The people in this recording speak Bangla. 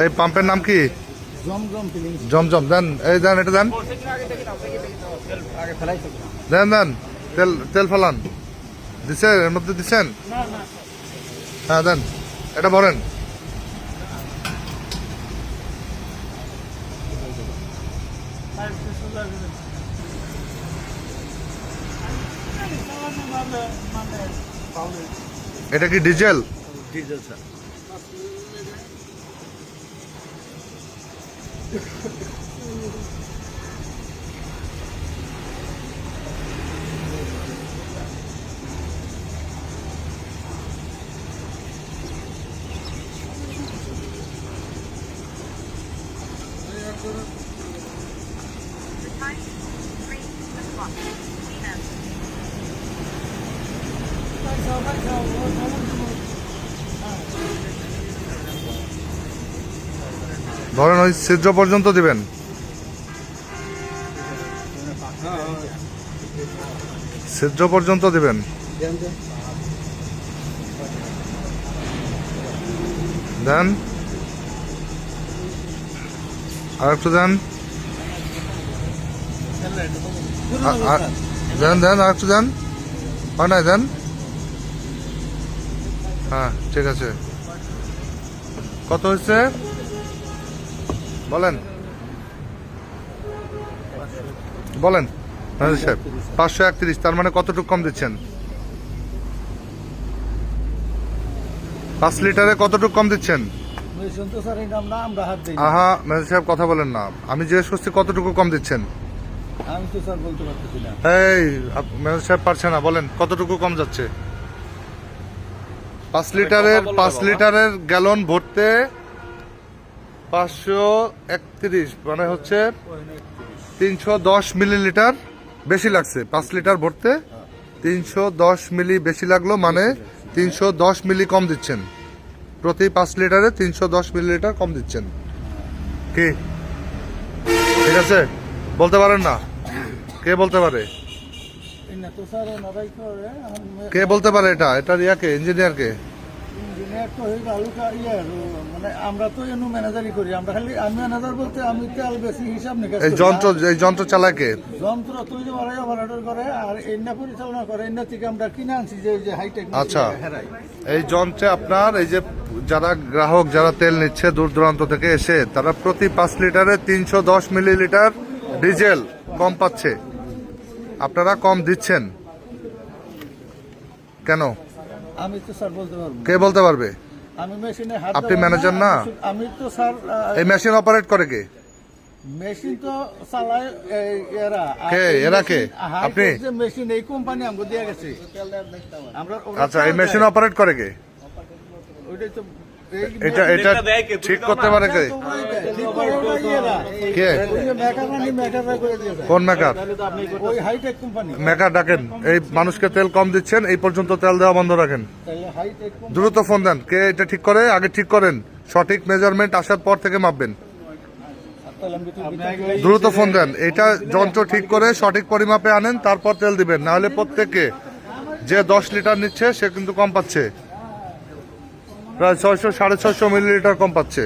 এই পাম্পের নাম কি? জমজম। দেন, এই দেন, এটা দেন, দেন দেন, তেল তেল ফেলান। দিচ্ছেন, এর মধ্যে দিচ্ছেন? হ্যাঁ দেন, এটা ভরেন। এটা কি ডিজেল? Diesel sir. ধরেন ওই ছিদ্র পর্যন্ত দিবেন। ছিদ্র পর্যন্ত দিবেন। দেন, আর একটু দেন, দেন দেন, আর একটু দেন। হয় নাই, দেন। হ্যাঁ, ঠিক আছে। কত হয়েছে বলেন, বলেন ম্যানেজার সাহেব। 531। তার মানে কতটুকু কম দিচ্ছেন? 5 লিটারে কতটুকু কম দিচ্ছেন? আহা ম্যানেজার সাহেব, কথা বলেন না। আমি জিজ্ঞেস করছি কতটুকু কম দিচ্ছেন। আমি তো স্যার বলতে পারতেছি না। এই ম্যানেজার সাহেব পারছে না, বলেন কতটুকু কম যাচ্ছে? 5 লিটারের গ্যালন ভরতে 531, মানে হচ্ছে 310 মিলিলিটার বেশি লাগছে। 5 লিটার ভরতে 310 মিলি বেশি লাগলো, মানে 310 মিলি কম দিচ্ছেন। প্রতি 5 লিটারে 310 মিলিলিটার কম দিচ্ছেন। কি ঠিক আছে? বলতে পারেন না? কে বলতে পারে? কে বলতে পারে এটা? এটার ইয়াকে, ইঞ্জিনিয়ারকে? আমরা তো ম্যানেজারই করি। আমরা খালি, আমি ম্যানেজার বলতে আমি তেল বেশি হিসাব নিকাশ। এই যন্ত্র চালায় কে? যন্ত্র তৈরি করে, অপারেটর করে, আর এন্না পরিচালনা করে। এন্না থেকে আমরা কিনে আনছি যে হাইটেক। আচ্ছা, এই যন্ত্রে আপনার এই যে যারা গ্রাহক, যারা তেল নিচ্ছে দূর দূরান্ত থেকে এসে, তারা প্রতি 5 লিটারে 310 মিলিলিটার ডিজেল কম পাচ্ছে। আপনারা কম দিচ্ছেন কেন? আমি তো স্যার বলতে পারবো। কে বলতে পারবে? আমি মেশিনে হাত। আপনি ম্যানেজার না? আমি তো স্যার। এই মেশিন অপারেট করে কে? মেশিন তো চালায় এরা। কে? এরা কে? আপনি? মেশিন এই কোম্পানি আমাকে দিয়ে গেছে। আমরা। আচ্ছা, এই মেশিন অপারেট করে কে? ওইটাই তো। এটা ঠিক করতে পারে কে? কে? কোন মেকার? মেকার ডাকেন। এই মানুষকে তেল কম দিচ্ছেন, এই পর্যন্ত তেল দেওয়া বন্ধ রাখেন। দ্রুত ফোন দেন। কে এটা ঠিক করে? আগে ঠিক করেন, সঠিক মেজারমেন্ট আসার পর থেকে মাপবেন। দ্রুত ফোন দেন। এটা যন্ত্র ঠিক করে সঠিক পরিমাপে আনেন, তারপর তেল দিবেন। না হলে প্রত্যেকে যে 10 লিটার নিচ্ছে সে কিন্তু কম পাচ্ছে, প্রায় 600 650 মিলিলিটার কম পাচ্ছে।